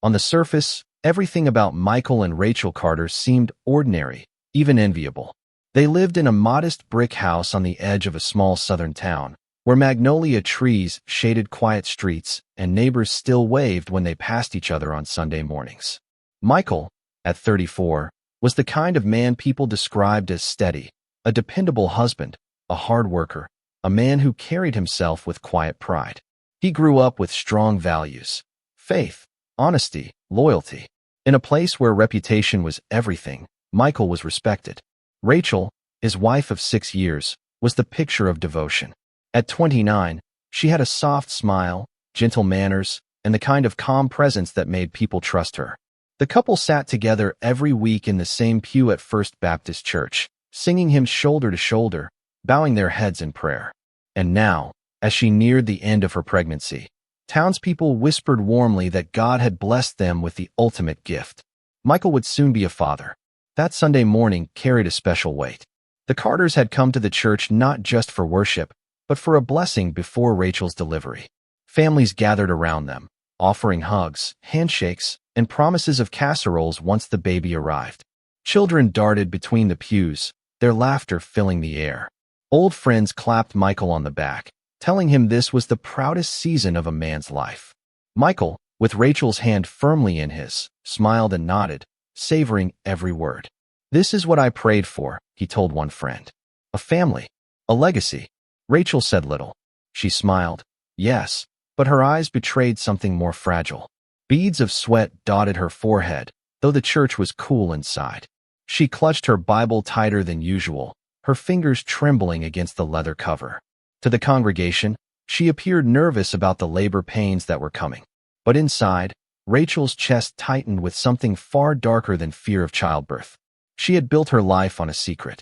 On the surface, everything about Michael and Rachel Carter seemed ordinary, even enviable. They lived in a modest brick house on the edge of a small southern town, where magnolia trees shaded quiet streets and neighbors still waved when they passed each other on Sunday mornings. Michael, at 34, was the kind of man people described as steady, a dependable husband, a hard worker, a man who carried himself with quiet pride. He grew up with strong values: faith, honesty, loyalty. In a place where reputation was everything, Michael was respected. Rachel, his wife of 6 years, was the picture of devotion. At 29, she had a soft smile, gentle manners, and the kind of calm presence that made people trust her. The couple sat together every week in the same pew at First Baptist Church, singing hymns shoulder to shoulder, bowing their heads in prayer. And now, as she neared the end of her pregnancy, townspeople whispered warmly that God had blessed them with the ultimate gift. Michael would soon be a father. That Sunday morning carried a special weight. The Carters had come to the church not just for worship, but for a blessing before Rachel's delivery. Families gathered around them, offering hugs, handshakes, and promises of casseroles once the baby arrived. Children darted between the pews, their laughter filling the air. Old friends clapped Michael on the back, telling him this was the proudest season of a man's life. Michael, with Rachel's hand firmly in his, smiled and nodded, savoring every word. "This is what I prayed for," he told one friend. "A family, a legacy." Rachel said little. She smiled, yes, but her eyes betrayed something more fragile. Beads of sweat dotted her forehead, though the church was cool inside. She clutched her Bible tighter than usual, her fingers trembling against the leather cover. To the congregation, she appeared nervous about the labor pains that were coming. But inside, Rachel's chest tightened with something far darker than fear of childbirth. She had built her life on a secret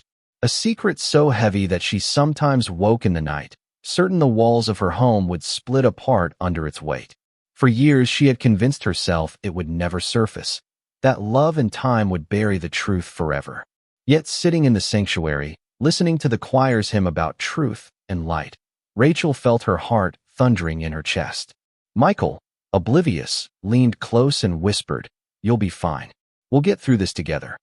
so heavy that she sometimes woke in the night, certain the walls of her home would split apart under its weight. For years she had convinced herself it would never surface, that love and time would bury the truth forever. Yet sitting in the sanctuary, listening to the choir's hymn about truth and light, Rachel felt her heart thundering in her chest. Michael, oblivious, leaned close and whispered, "You'll be fine. We'll get through this together."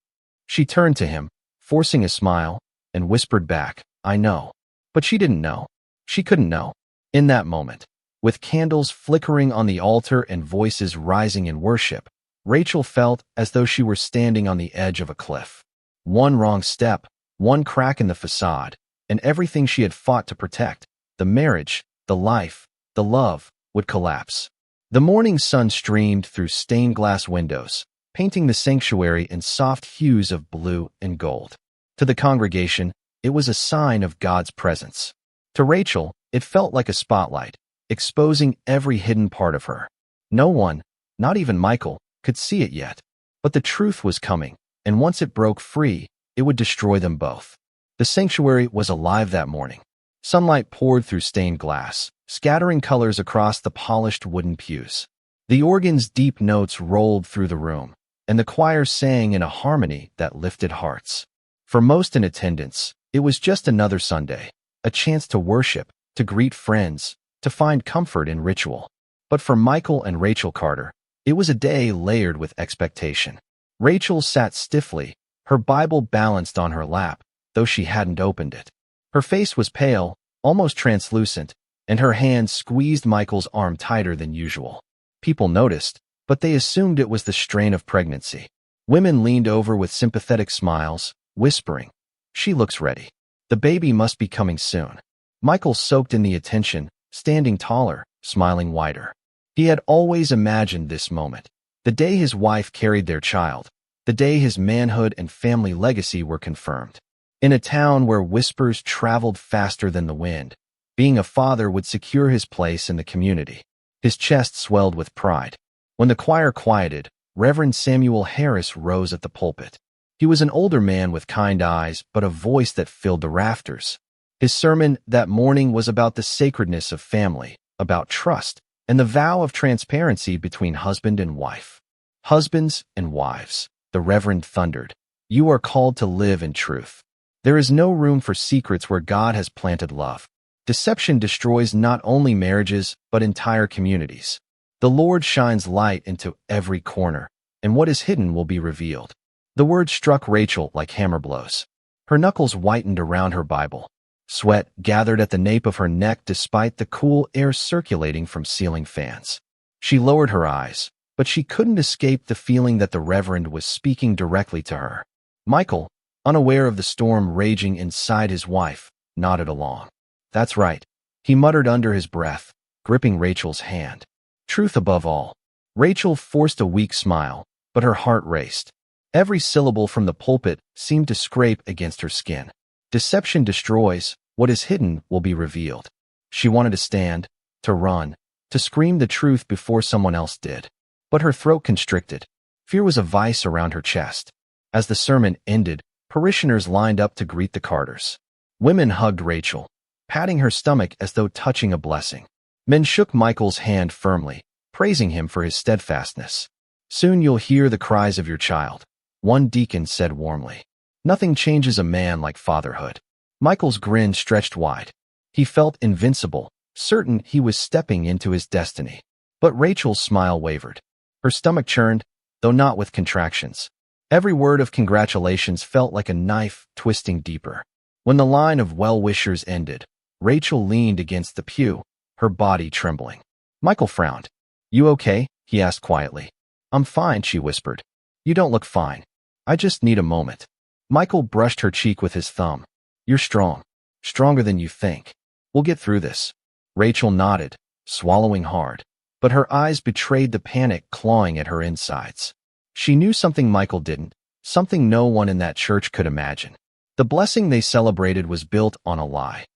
She turned to him, forcing a smile, and whispered back, "I know." But she didn't know. She couldn't know. In that moment, with candles flickering on the altar and voices rising in worship, Rachel felt as though she were standing on the edge of a cliff. One wrong step, one crack in the facade, and everything she had fought to protect, the marriage, the life, the love, would collapse. The morning sun streamed through stained glass windows, painting the sanctuary in soft hues of blue and gold. To the congregation, it was a sign of God's presence. To Rachel, it felt like a spotlight, exposing every hidden part of her. No one, not even Michael, could see it yet. But the truth was coming, and once it broke free, it would destroy them both. The sanctuary was alive that morning. Sunlight poured through stained glass, scattering colors across the polished wooden pews. The organ's deep notes rolled through the room, and the choir sang in a harmony that lifted hearts. For most in attendance, it was just another Sunday, a chance to worship, to greet friends, to find comfort in ritual. But for Michael and Rachel Carter, it was a day layered with expectation. Rachel sat stiffly, her Bible balanced on her lap, though she hadn't opened it. Her face was pale, almost translucent, and her hand squeezed Michael's arm tighter than usual. People noticed, but they assumed it was the strain of pregnancy. Women leaned over with sympathetic smiles, whispering, "She looks ready. The baby must be coming soon." Michael soaked in the attention, standing taller, smiling wider. He had always imagined this moment, the day his wife carried their child, the day his manhood and family legacy were confirmed. In a town where whispers traveled faster than the wind, being a father would secure his place in the community. His chest swelled with pride. When the choir quieted, Reverend Samuel Harris rose at the pulpit. He was an older man with kind eyes, but a voice that filled the rafters. His sermon that morning was about the sacredness of family, about trust, and the vow of transparency between husband and wife. "Husbands and wives," the Reverend thundered, "you are called to live in truth. There is no room for secrets where God has planted love. Deception destroys not only marriages, but entire communities. The Lord shines light into every corner, and what is hidden will be revealed. The words struck Rachel like hammer blows. Her knuckles whitened around her Bible. Sweat gathered at the nape of her neck despite the cool air circulating from ceiling fans. She lowered her eyes, but she couldn't escape the feeling that the Reverend was speaking directly to her. Michael, unaware of the storm raging inside his wife, nodded along. That's right, he muttered under his breath, gripping Rachel's hand. Truth above all. Rachel forced a weak smile, but her heart raced. Every syllable from the pulpit seemed to scrape against her skin. Deception destroys, what is hidden will be revealed. She wanted to stand, to run, to scream the truth before someone else did. But her throat constricted. Fear was a vice around her chest. As the sermon ended, parishioners lined up to greet the Carters. Women hugged Rachel, patting her stomach as though touching a blessing. Men shook Michael's hand firmly, praising him for his steadfastness. Soon you'll hear the cries of your child, one deacon said warmly. Nothing changes a man like fatherhood. Michael's grin stretched wide. He felt invincible, certain he was stepping into his destiny. But Rachel's smile wavered. Her stomach churned, though not with contractions. Every word of congratulations felt like a knife twisting deeper. When the line of well-wishers ended, Rachel leaned against the pew, her body trembling. Michael frowned. You okay? He asked quietly. I'm fine, she whispered. You don't look fine. I just need a moment. Michael brushed her cheek with his thumb. You're strong. Stronger than you think. We'll get through this. Rachel nodded, swallowing hard. But her eyes betrayed the panic clawing at her insides. She knew something Michael didn't, something no one in that church could imagine. The blessing they celebrated was built on a lie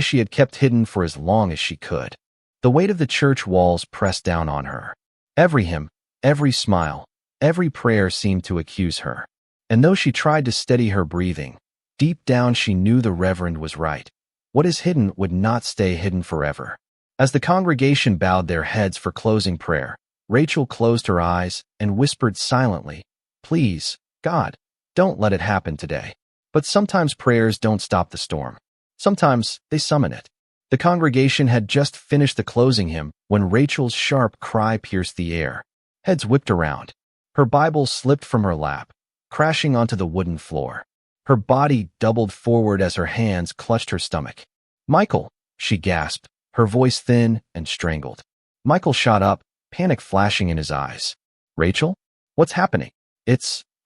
she had kept hidden for as long as she could. The weight of the church walls pressed down on her. Every hymn, every smile, every prayer seemed to accuse her. And though she tried to steady her breathing, deep down she knew the Reverend was right. What is hidden would not stay hidden forever. As the congregation bowed their heads for closing prayer, Rachel closed her eyes and whispered silently, Please, God, don't let it happen today. But sometimes prayers don't stop the storm. Sometimes they summon it. The congregation had just finished the closing hymn when Rachel's sharp cry pierced the air. Heads whipped around. Her Bible slipped from her lap, crashing onto the wooden floor. Her body doubled forward as her hands clutched her stomach. Michael, she gasped, her voice thin and strangled. Michael shot up, panic flashing in his eyes. Rachel? What's happening?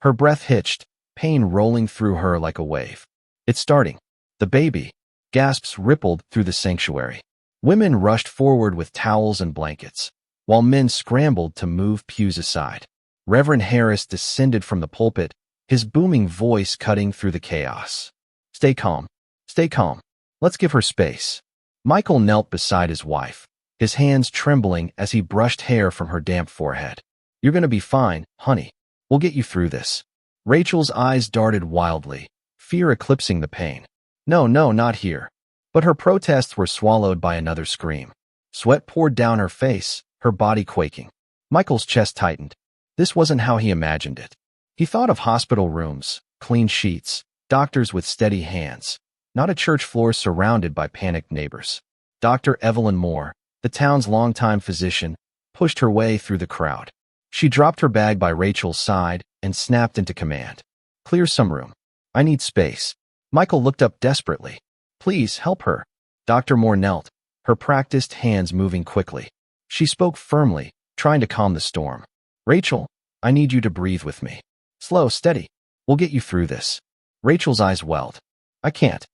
Her breath hitched, pain rolling through her like a wave. It's starting. The baby. Gasps rippled through the sanctuary. Women rushed forward with towels and blankets, while men scrambled to move pews aside. Reverend Harris descended from the pulpit, his booming voice cutting through the chaos. Stay calm. Stay calm. Let's give her space. Michael knelt beside his wife, his hands trembling as he brushed hair from her damp forehead. You're gonna be fine, honey. We'll get you through this. Rachel's eyes darted wildly, fear eclipsing the pain. No, not here. But her protests were swallowed by another scream. Sweat poured down her face, her body quaking. Michael's chest tightened. This wasn't how he imagined it. He thought of hospital rooms, clean sheets, doctors with steady hands, not a church floor surrounded by panicked neighbors. Dr. Evelyn Moore, the town's longtime physician, pushed her way through the crowd. She dropped her bag by Rachel's side and snapped into command. Clear some room. I need space. Michael looked up desperately. Please, help her. Dr. Moore knelt, her practiced hands moving quickly. She spoke firmly, trying to calm the storm. Rachel, I need you to breathe with me. Slow, steady. We'll get you through this. Rachel's eyes welled. I can't.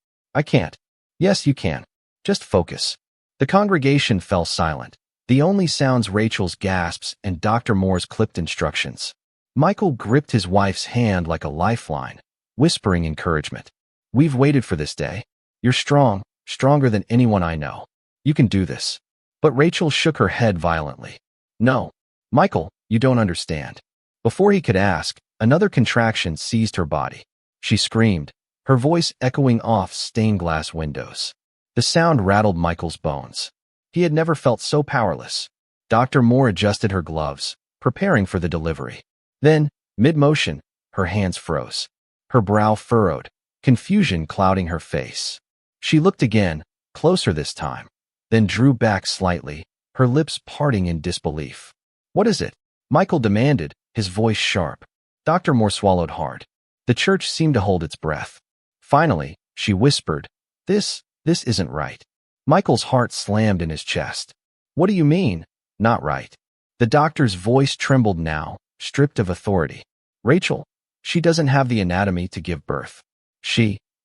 Yes, you can. Just focus. The congregation fell silent. The only sounds Rachel's gasps and Dr. Moore's clipped instructions. Michael gripped his wife's hand like a lifeline, whispering encouragement. We've waited for this day. You're strong, stronger than anyone I know. You can do this. But Rachel shook her head violently. No. Michael, you don't understand. Before he could ask, another contraction seized her body. She screamed, her voice echoing off stained glass windows. The sound rattled Michael's bones. He had never felt so powerless. Dr. Moore adjusted her gloves, preparing for the delivery. Then, mid-motion, her hands froze. Her brow furrowed, confusion clouding her face. She looked again, closer this time, then drew back slightly, her lips parting in disbelief. "What is it?" Michael demanded, his voice sharp. Dr. Moore swallowed hard. The church seemed to hold its breath. Finally, she whispered, This isn't right." Michael's heart slammed in his chest. "What do you mean, not right?" The doctor's voice trembled now, stripped of authority. "Rachel, she doesn't have the anatomy to give birth.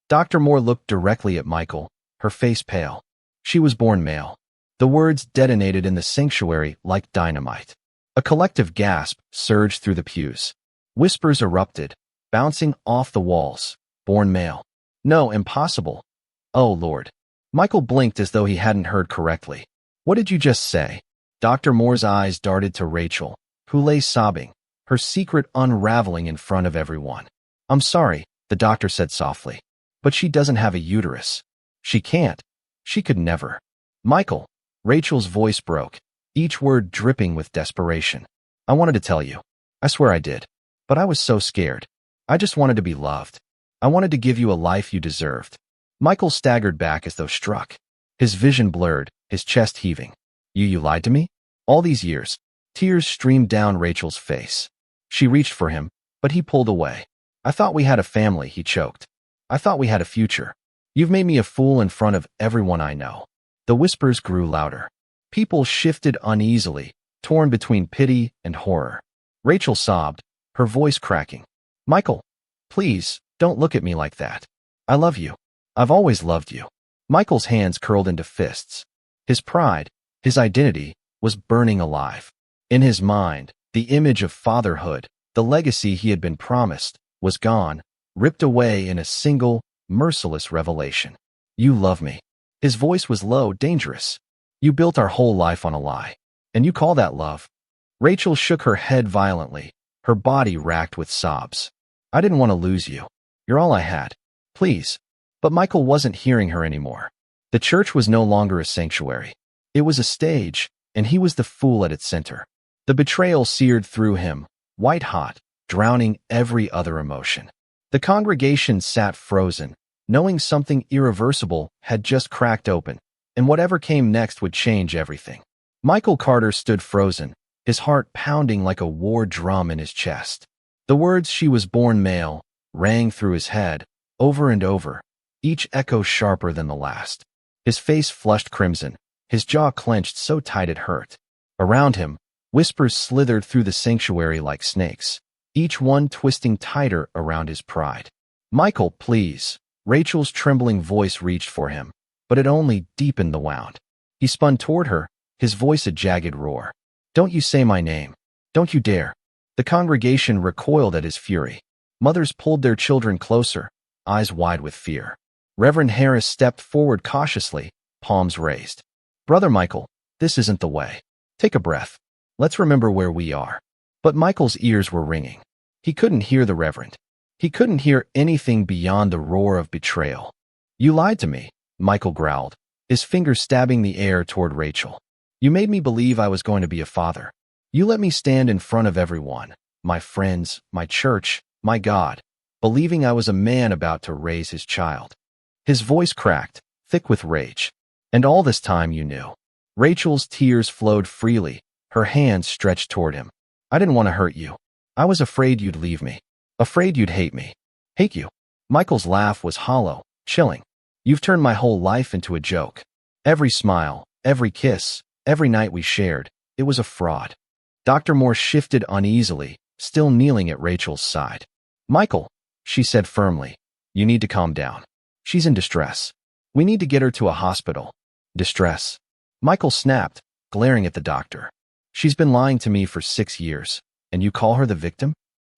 Dr. Moore looked directly at Michael, her face pale. "She was born male." The words detonated in the sanctuary like dynamite. A collective gasp surged through the pews. Whispers erupted, bouncing off the walls. "Born male. No, impossible. Oh, Lord." Michael blinked as though he hadn't heard correctly. "What did you just say?" Dr. Moore's eyes darted to Rachel, who lay sobbing, her secret unraveling in front of everyone. "I'm sorry," the doctor said softly, "but she doesn't have a uterus. She can't. She could never." "Michael," Rachel's voice broke, each word dripping with desperation. "I wanted to tell you. I swear I did. But I was so scared. I just wanted to be loved. I wanted to give you a life you deserved." Michael staggered back as though struck. His vision blurred, his chest heaving. You lied to me? All these years." Tears streamed down Rachel's face. She reached for him, but he pulled away. "I thought we had a family," he choked. "I thought we had a future. You've made me a fool in front of everyone I know." The whispers grew louder. People shifted uneasily, torn between pity and horror. Rachel sobbed, her voice cracking. "Michael, please, don't look at me like that. I love you. I've always loved you." Michael's hands curled into fists. His pride, his identity, was burning alive. In his mind, the image of fatherhood, the legacy he had been promised, was gone, ripped away in a single, merciless revelation. "You love me." His voice was low, dangerous. "You built our whole life on a lie. And you call that love?" Rachel shook her head violently, her body racked with sobs. "I didn't want to lose you. You're all I had. Please." But Michael wasn't hearing her anymore. The church was no longer a sanctuary. It was a stage, and he was the fool at its center. The betrayal seared through him, white-hot, drowning every other emotion. The congregation sat frozen, knowing something irreversible had just cracked open, and whatever came next would change everything. Michael Carter stood frozen, his heart pounding like a war drum in his chest. The words "she was born male" rang through his head, over and over, each echo sharper than the last. His face flushed crimson, his jaw clenched so tight it hurt. Around him, whispers slithered through the sanctuary like snakes, each one twisting tighter around his pride. "Michael, please." Rachel's trembling voice reached for him, but it only deepened the wound. He spun toward her, his voice a jagged roar. "Don't you say my name. Don't you dare." The congregation recoiled at his fury. Mothers pulled their children closer, eyes wide with fear. Reverend Harris stepped forward cautiously, palms raised. "Brother Michael, this isn't the way. Take a breath. Let's remember where we are." But Michael's ears were ringing. He couldn't hear the Reverend. He couldn't hear anything beyond the roar of betrayal. "You lied to me," Michael growled, his fingers stabbing the air toward Rachel. "You made me believe I was going to be a father. You let me stand in front of everyone, my friends, my church, my God, believing I was a man about to raise his child." His voice cracked, thick with rage. "And all this time you knew." Rachel's tears flowed freely, her hands stretched toward him. "I didn't want to hurt you. I was afraid you'd leave me. Afraid you'd hate me." "Hate you?" Michael's laugh was hollow, chilling. "You've turned my whole life into a joke. Every smile, every kiss, every night we shared, it was a fraud." Dr. Moore shifted uneasily, still kneeling at Rachel's side. "Michael," she said firmly, "you need to calm down. She's in distress. We need to get her to a hospital." "Distress?" Michael snapped, glaring at the doctor. "She's been lying to me for 6 years, and you call her the victim?"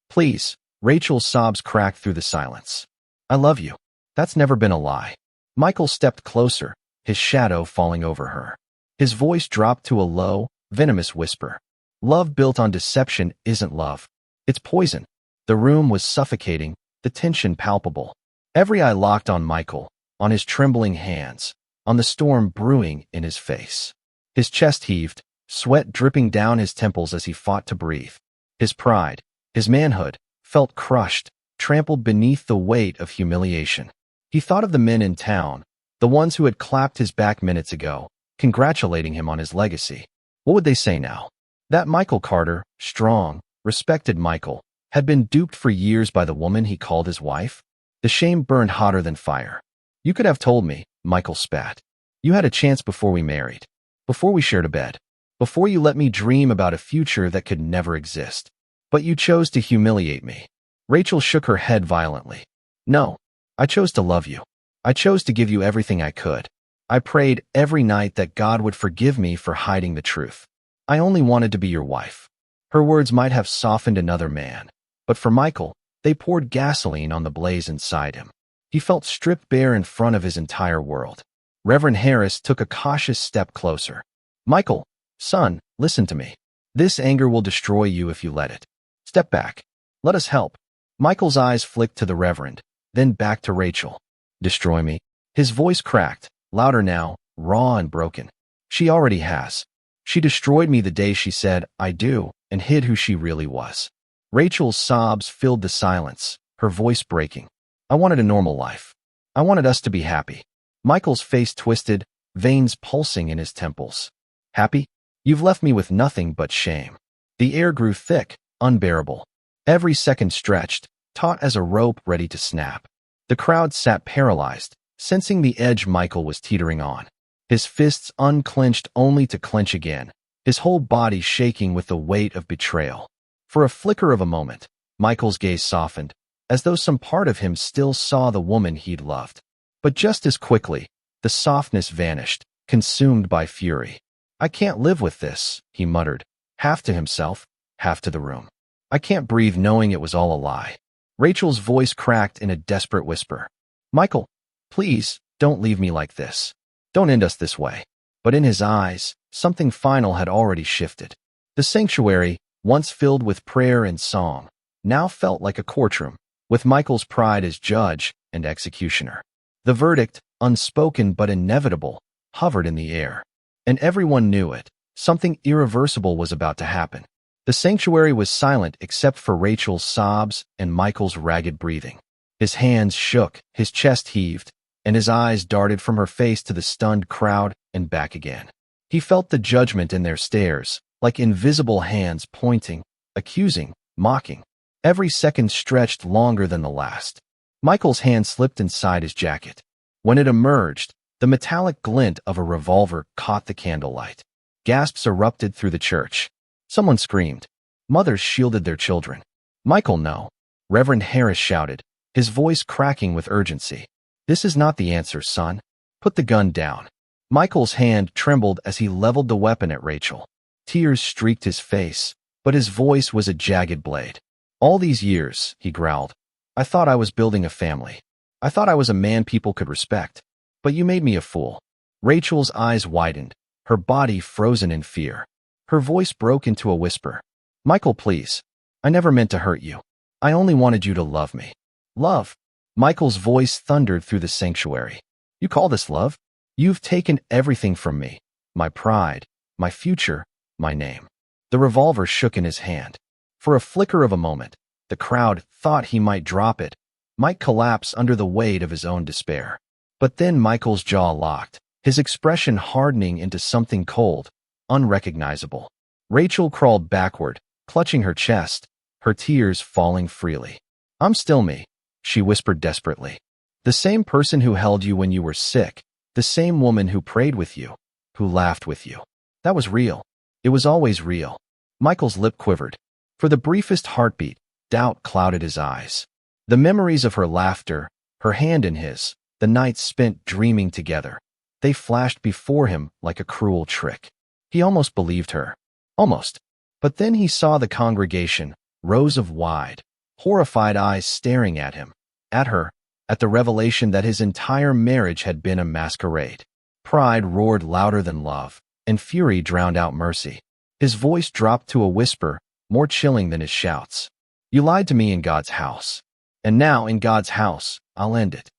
"Please." Rachel's sobs cracked through the silence. "I love you. That's never been a lie." Michael stepped closer, his shadow falling over her. His voice dropped to a low, venomous whisper. "Love built on deception isn't love. It's poison." The room was suffocating, the tension palpable. Every eye locked on Michael, on his trembling hands, on the storm brewing in his face. His chest heaved, sweat dripping down his temples as he fought to breathe. His pride, his manhood, felt crushed, trampled beneath the weight of humiliation. He thought of the men in town, the ones who had clapped his back minutes ago, congratulating him on his legacy. What would they say now? That Michael Carter, strong, respected Michael, had been duped for years by the woman he called his wife? The shame burned hotter than fire. You could have told me, Michael spat. You had a chance before we married. Before we shared a bed. Before you let me dream about a future that could never exist. But you chose to humiliate me. Rachel shook her head violently. No, I chose to love you. I chose to give you everything I could. I prayed every night that God would forgive me for hiding the truth. I only wanted to be your wife. Her words might have softened another man, but for Michael, they poured gasoline on the blaze inside him. He felt stripped bare in front of his entire world. Reverend Harris took a cautious step closer. Michael, son, listen to me. This anger will destroy you if you let it. Step back. Let us help. Michael's eyes flicked to the Reverend, then back to Rachel. Destroy me? His voice cracked, louder now, raw and broken. She already has. She destroyed me the day she said, I do, and hid who she really was. Rachel's sobs filled the silence, her voice breaking. I wanted a normal life. I wanted us to be happy. Michael's face twisted, veins pulsing in his temples. Happy? You've left me with nothing but shame. The air grew thick, unbearable. Every second stretched, taut as a rope ready to snap. The crowd sat paralyzed, sensing the edge Michael was teetering on. His fists unclenched only to clench again, his whole body shaking with the weight of betrayal. For a flicker of a moment, Michael's gaze softened, as though some part of him still saw the woman he'd loved. But just as quickly, the softness vanished, consumed by fury. I can't live with this, he muttered, half to himself, half to the room. I can't breathe knowing it was all a lie. Rachel's voice cracked in a desperate whisper. Michael, please, don't leave me like this. Don't end us this way. But in his eyes, something final had already shifted. The sanctuary, once filled with prayer and song, now felt like a courtroom, with Michael's pride as judge and executioner. The verdict, unspoken but inevitable, hovered in the air. And everyone knew it. Something irreversible was about to happen. The sanctuary was silent except for Rachel's sobs and Michael's ragged breathing. His hands shook, his chest heaved, and his eyes darted from her face to the stunned crowd and back again. He felt the judgment in their stares, like invisible hands pointing, accusing, mocking. Every second stretched longer than the last. Michael's hand slipped inside his jacket. When it emerged, the metallic glint of a revolver caught the candlelight. Gasps erupted through the church. Someone screamed. Mothers shielded their children. Michael, no. Reverend Harris shouted, his voice cracking with urgency. This is not the answer, son. Put the gun down. Michael's hand trembled as he leveled the weapon at Rachel. Tears streaked his face, but his voice was a jagged blade. All these years, he growled, I thought I was building a family. I thought I was a man people could respect. But you made me a fool. Rachel's eyes widened, her body frozen in fear. Her voice broke into a whisper. Michael, please. I never meant to hurt you. I only wanted you to love me. Love. Michael's voice thundered through the sanctuary. You call this love? You've taken everything from me. My pride, my future, my name. The revolver shook in his hand. For a flicker of a moment, the crowd thought he might drop it, might collapse under the weight of his own despair. But then Michael's jaw locked, his expression hardening into something cold, unrecognizable. Rachel crawled backward, clutching her chest, her tears falling freely. I'm still me, she whispered desperately. The same person who held you when you were sick, the same woman who prayed with you, who laughed with you. That was real. It was always real. Michael's lip quivered. For the briefest heartbeat, doubt clouded his eyes. The memories of her laughter, her hand in his, the nights spent dreaming together, they flashed before him like a cruel trick. He almost believed her. Almost. But then he saw the congregation, rows of wide, horrified eyes staring at him, at her, at the revelation that his entire marriage had been a masquerade. Pride roared louder than love, and fury drowned out mercy. His voice dropped to a whisper, more chilling than his shouts. You lied to me in God's house. And now, in God's house, I'll end it.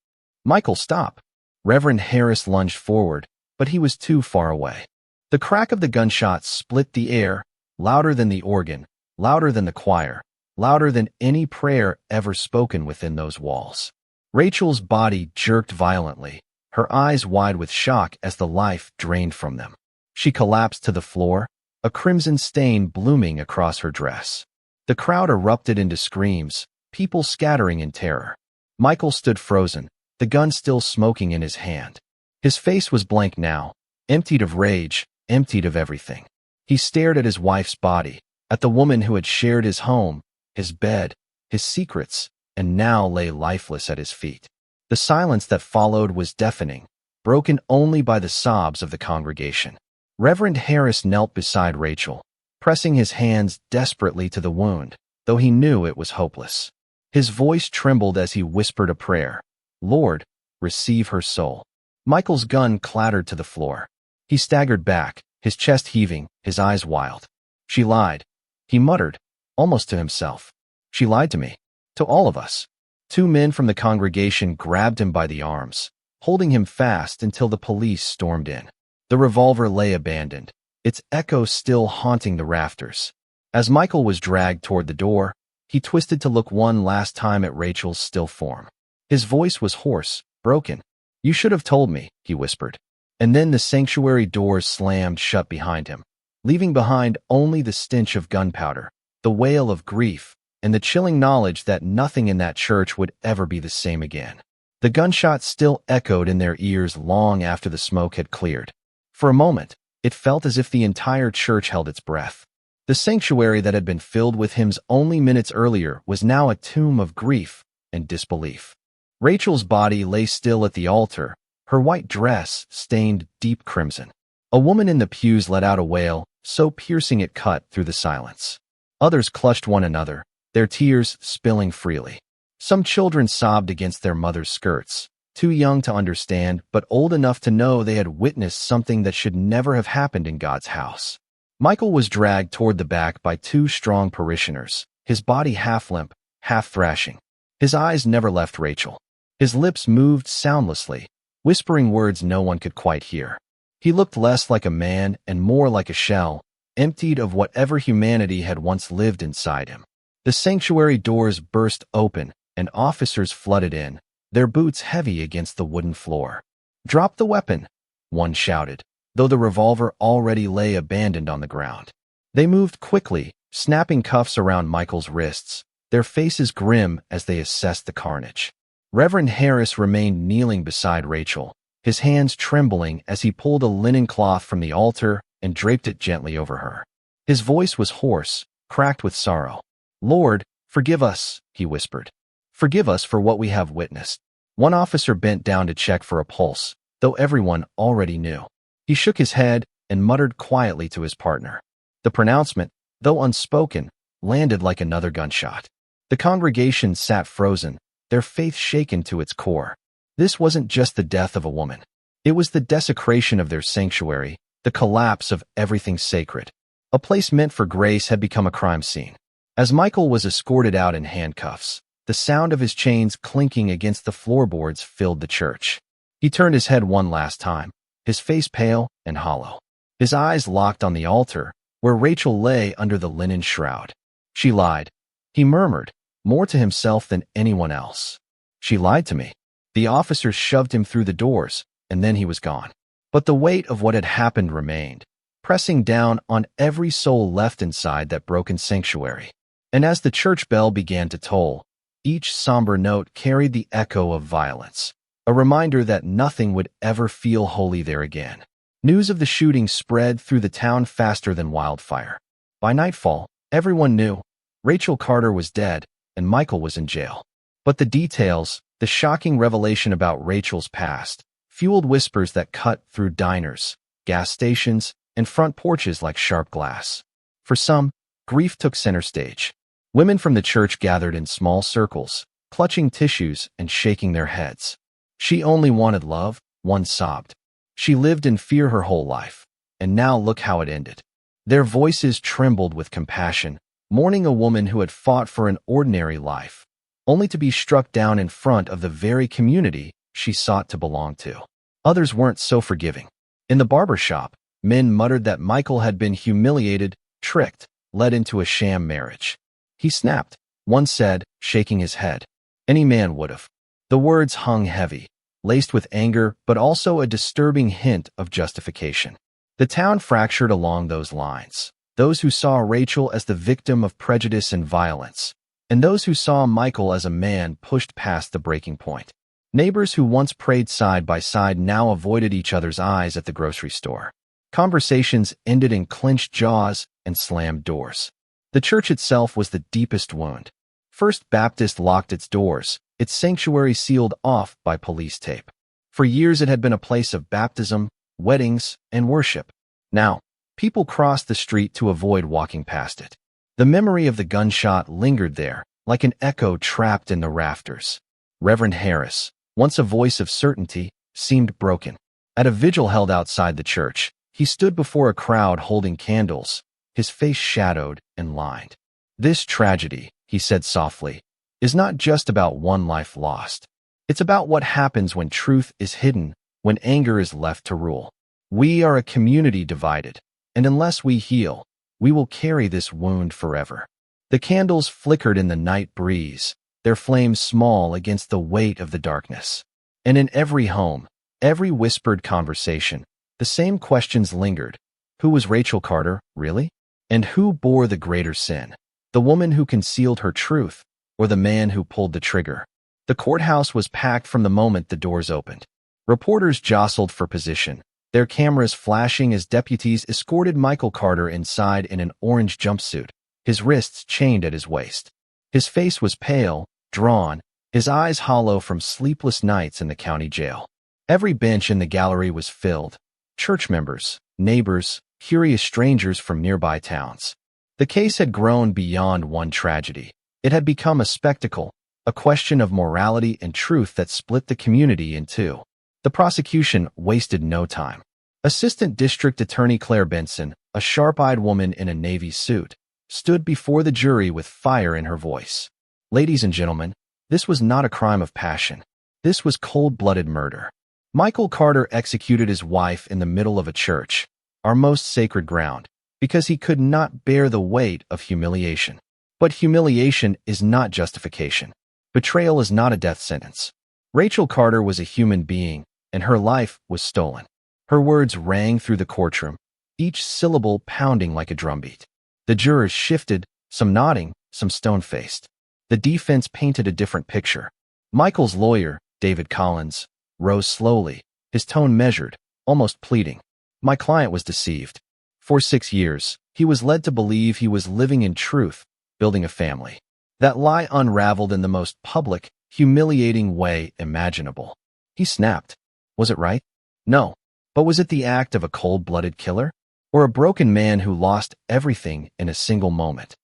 Michael, stop. Reverend Harris lunged forward, but he was too far away. The crack of the gunshot split the air, louder than the organ, louder than the choir, louder than any prayer ever spoken within those walls. Rachel's body jerked violently, her eyes wide with shock as the life drained from them. She collapsed to the floor, a crimson stain blooming across her dress. The crowd erupted into screams, people scattering in terror. Michael stood frozen, the gun still smoking in his hand. His face was blank now, emptied of rage, emptied of everything. He stared at his wife's body, at the woman who had shared his home, his bed, his secrets, and now lay lifeless at his feet. The silence that followed was deafening, broken only by the sobs of the congregation. Reverend Harris knelt beside Rachel, pressing his hands desperately to the wound, though he knew it was hopeless. His voice trembled as he whispered a prayer. "Lord, receive her soul." Michael's gun clattered to the floor. He staggered back, his chest heaving, his eyes wild. "She lied," he muttered, almost to himself. "She lied to me. To all of us." Two men from the congregation grabbed him by the arms, holding him fast until the police stormed in. The revolver lay abandoned, its echo still haunting the rafters. As Michael was dragged toward the door, he twisted to look one last time at Rachel's still form. His voice was hoarse, broken. "You should have told me," he whispered. And then the sanctuary doors slammed shut behind him, leaving behind only the stench of gunpowder, the wail of grief, and the chilling knowledge that nothing in that church would ever be the same again. The gunshots still echoed in their ears long after the smoke had cleared. For a moment, it felt as if the entire church held its breath. The sanctuary that had been filled with hymns only minutes earlier was now a tomb of grief and disbelief. Rachel's body lay still at the altar, her white dress stained deep crimson. A woman in the pews let out a wail, so piercing it cut through the silence. Others clutched one another, their tears spilling freely. Some children sobbed against their mothers' skirts, too young to understand but old enough to know they had witnessed something that should never have happened in God's house. Michael was dragged toward the back by two strong parishioners, his body half limp, half thrashing. His eyes never left Rachel. His lips moved soundlessly, whispering words no one could quite hear. He looked less like a man and more like a shell, emptied of whatever humanity had once lived inside him. The sanctuary doors burst open, and officers flooded in, their boots heavy against the wooden floor. "Drop the weapon," one shouted, though the revolver already lay abandoned on the ground. They moved quickly, snapping cuffs around Michael's wrists, their faces grim as they assessed the carnage. Reverend Harris remained kneeling beside Rachel, his hands trembling as he pulled a linen cloth from the altar and draped it gently over her. His voice was hoarse, cracked with sorrow. "Lord, forgive us," he whispered. "Forgive us for what we have witnessed." One officer bent down to check for a pulse, though everyone already knew. He shook his head and muttered quietly to his partner. The pronouncement, though unspoken, landed like another gunshot. The congregation sat frozen, their faith shaken to its core. This wasn't just the death of a woman. It was the desecration of their sanctuary, the collapse of everything sacred. A place meant for grace had become a crime scene. As Michael was escorted out in handcuffs, the sound of his chains clinking against the floorboards filled the church. He turned his head one last time, his face pale and hollow. His eyes locked on the altar, where Rachel lay under the linen shroud. "She lied," he murmured, more to himself than anyone else. "She lied to me." The officers shoved him through the doors, and then he was gone. But the weight of what had happened remained, pressing down on every soul left inside that broken sanctuary. And as the church bell began to toll, each somber note carried the echo of violence, a reminder that nothing would ever feel holy there again. News of the shooting spread through the town faster than wildfire. By nightfall, everyone knew Rachel Carter was dead and Michael was in jail. But the details, the shocking revelation about Rachel's past, fueled whispers that cut through diners, gas stations, and front porches like sharp glass. For some, grief took center stage. Women from the church gathered in small circles, clutching tissues and shaking their heads. "She only wanted love," one sobbed. "She lived in fear her whole life, and now look how it ended." Their voices trembled with compassion, mourning a woman who had fought for an ordinary life, only to be struck down in front of the very community she sought to belong to. Others weren't so forgiving. In the barber shop, men muttered that Michael had been humiliated, tricked, led into a sham marriage. "He snapped," one said, shaking his head. "Any man would have." The words hung heavy, laced with anger but also a disturbing hint of justification. The town fractured along those lines. Those who saw Rachel as the victim of prejudice and violence, and those who saw Michael as a man pushed past the breaking point. Neighbors who once prayed side by side now avoided each other's eyes at the grocery store. Conversations ended in clenched jaws and slammed doors. The church itself was the deepest wound. First Baptist locked its doors, its sanctuary sealed off by police tape. For years it had been a place of baptism, weddings, and worship. Now, people crossed the street to avoid walking past it. The memory of the gunshot lingered there, like an echo trapped in the rafters. Reverend Harris, once a voice of certainty, seemed broken. At a vigil held outside the church, he stood before a crowd holding candles, his face shadowed and lined. "This tragedy," he said softly, "is not just about one life lost. It's about what happens when truth is hidden, when anger is left to rule. We are a community divided, and unless we heal, we will carry this wound forever." The candles flickered in the night breeze, their flames small against the weight of the darkness. And in every home, every whispered conversation, the same questions lingered. Who was Rachel Carter, really? And who bore the greater sin? The woman who concealed her truth, or the man who pulled the trigger? The courthouse was packed from the moment the doors opened. Reporters jostled for position, their cameras flashing as deputies escorted Michael Carter inside in an orange jumpsuit, his wrists chained at his waist. His face was pale, drawn, his eyes hollow from sleepless nights in the county jail. Every bench in the gallery was filled. Church members, neighbors, curious strangers from nearby towns. The case had grown beyond one tragedy. It had become a spectacle, a question of morality and truth that split the community in two. The prosecution wasted no time. Assistant District Attorney Claire Benson, a sharp-eyed woman in a navy suit, stood before the jury with fire in her voice. "Ladies and gentlemen, this was not a crime of passion. This was cold-blooded murder. Michael Carter executed his wife in the middle of a church, our most sacred ground, because he could not bear the weight of humiliation. But humiliation is not justification. Betrayal is not a death sentence. Rachel Carter was a human being, and her life was stolen." Her words rang through the courtroom, each syllable pounding like a drumbeat. The jurors shifted, some nodding, some stone-faced. The defense painted a different picture. Michael's lawyer, David Collins, rose slowly, his tone measured, almost pleading. "My client was deceived. For 6 years, he was led to believe he was living in truth, building a family. That lie unraveled in the most public, humiliating way imaginable." He snapped. Was it right? No. But was it the act of a cold-blooded killer? Or a broken man who lost everything in a single moment?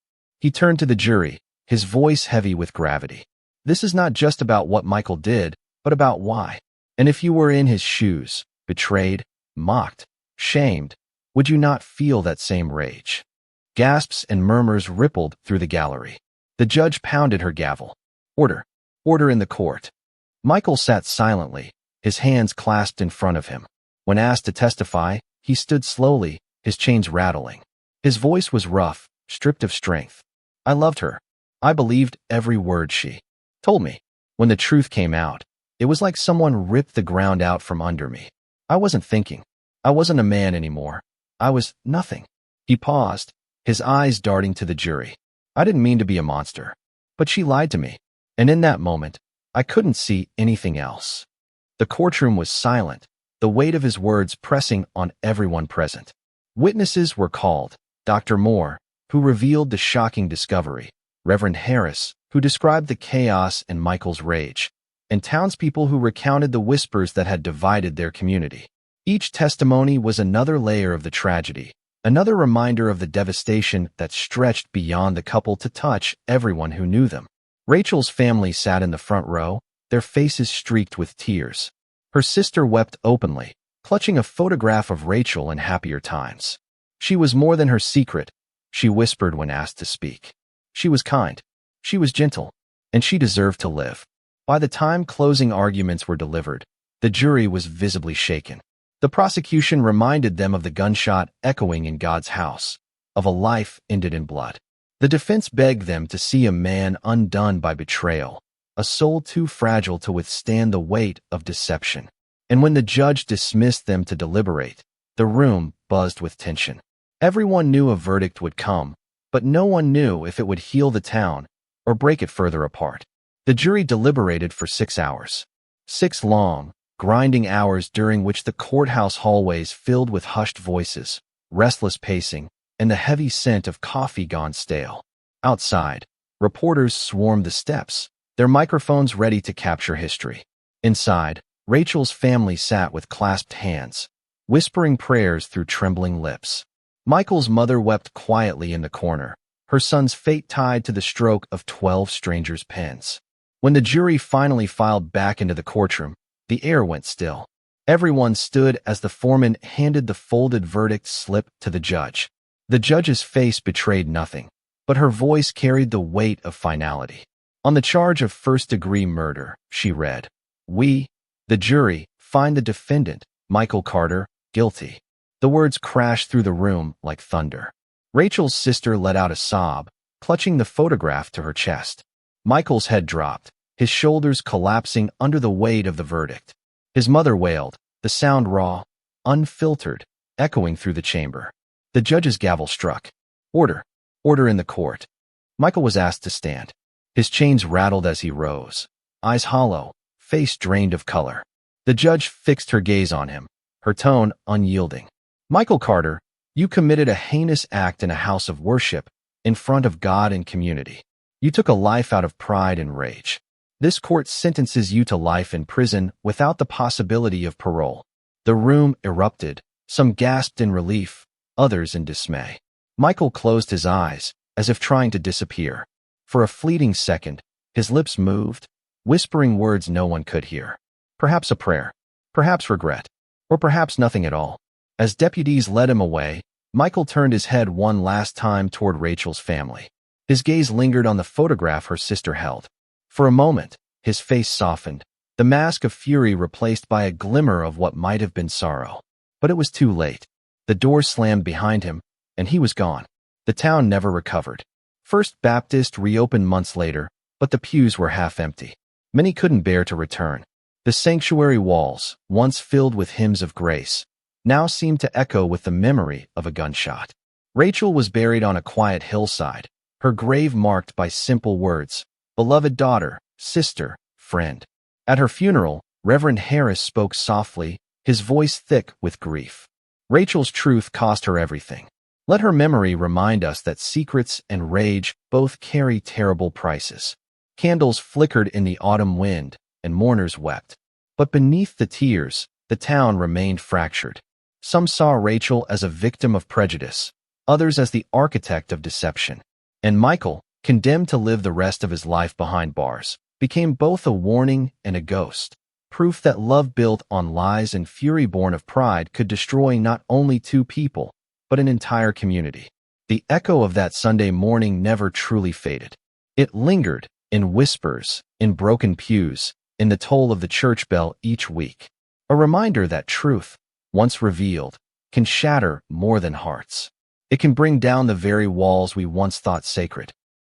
He turned to the jury, his voice heavy with gravity. "This is not just about what Michael did, but about why. And if you were in his shoes, betrayed, mocked, shamed, would you not feel that same rage?" Gasps and murmurs rippled through the gallery. The judge pounded her gavel. "Order. Order in the court." Michael sat silently, his hands clasped in front of him. When asked to testify, he stood slowly, his chains rattling. His voice was rough, stripped of strength. "I loved her. I believed every word she told me. When the truth came out, it was like someone ripped the ground out from under me. I wasn't thinking. I wasn't a man anymore. I was nothing." He paused, his eyes darting to the jury. "I didn't mean to be a monster, but she lied to me. And in that moment, I couldn't see anything else." The courtroom was silent, the weight of his words pressing on everyone present. Witnesses were called: Dr. Moore, who revealed the shocking discovery, Reverend Harris, who described the chaos and Michael's rage, and townspeople who recounted the whispers that had divided their community. Each testimony was another layer of the tragedy, another reminder of the devastation that stretched beyond the couple to touch everyone who knew them. Rachel's family sat in the front row, their faces streaked with tears. Her sister wept openly, clutching a photograph of Rachel in happier times. She was more than her secret, she whispered when asked to speak. She was kind, she was gentle, and she deserved to live. By the time closing arguments were delivered, the jury was visibly shaken. The prosecution reminded them of the gunshot echoing in God's house, of a life ended in blood. The defense begged them to see a man undone by betrayal, a soul too fragile to withstand the weight of deception. And when the judge dismissed them to deliberate, The room buzzed with tension. Everyone knew a verdict would come, but no one knew if it would heal the town or break it further apart. The jury deliberated for 6 hours. 6 long, grinding hours during which the courthouse hallways filled with hushed voices, restless pacing, and the heavy scent of coffee gone stale. Outside, reporters swarmed the steps, their microphones ready to capture history. Inside, Rachel's family sat with clasped hands, whispering prayers through trembling lips. Michael's mother wept quietly in the corner, her son's fate tied to the stroke of 12 strangers' pens. When the jury finally filed back into the courtroom, the air went still. Everyone stood as the foreman handed the folded verdict slip to the judge. The judge's face betrayed nothing, but her voice carried the weight of finality. On the charge of first-degree murder, she read, "We, the jury, find the defendant, Michael Carter, guilty." The words crashed through the room like thunder. Rachel's sister let out a sob, clutching the photograph to her chest. Michael's head dropped, his shoulders collapsing under the weight of the verdict. His mother wailed, the sound raw, unfiltered, echoing through the chamber. The judge's gavel struck. Order. Order in the court. Michael was asked to stand. His chains rattled as he rose, eyes hollow, face drained of color. The judge fixed her gaze on him, her tone unyielding. "Michael Carter, you committed a heinous act in a house of worship, in front of God and community. You took a life out of pride and rage. This court sentences you to life in prison without the possibility of parole." The room erupted. Some gasped in relief, others in dismay. Michael closed his eyes, as if trying to disappear. For a fleeting second, his lips moved, whispering words no one could hear. Perhaps a prayer, perhaps regret, or perhaps nothing at all. As deputies led him away, Michael turned his head one last time toward Rachel's family. His gaze lingered on the photograph her sister held. For a moment, his face softened, the mask of fury replaced by a glimmer of what might have been sorrow. But it was too late. The door slammed behind him, and he was gone. The town never recovered. First Baptist reopened months later, but the pews were half empty. Many couldn't bear to return. The sanctuary walls, once filled with hymns of grace, now seemed to echo with the memory of a gunshot. Rachel was buried on a quiet hillside, her grave marked by simple words, "Beloved daughter, sister, friend." At her funeral, Reverend Harris spoke softly, his voice thick with grief. Rachel's truth cost her everything. Let her memory remind us that secrets and rage both carry terrible prices. Candles flickered in the autumn wind, and mourners wept. But beneath the tears, the town remained fractured. Some saw Rachel as a victim of prejudice, others as the architect of deception. And Michael, condemned to live the rest of his life behind bars, became both a warning and a ghost, proof that love built on lies and fury born of pride could destroy not only 2 people, but an entire community. The echo of that Sunday morning never truly faded. It lingered, in whispers, in broken pews, in the toll of the church bell each week. A reminder that truth, once revealed, can shatter more than hearts. It can bring down the very walls we once thought sacred.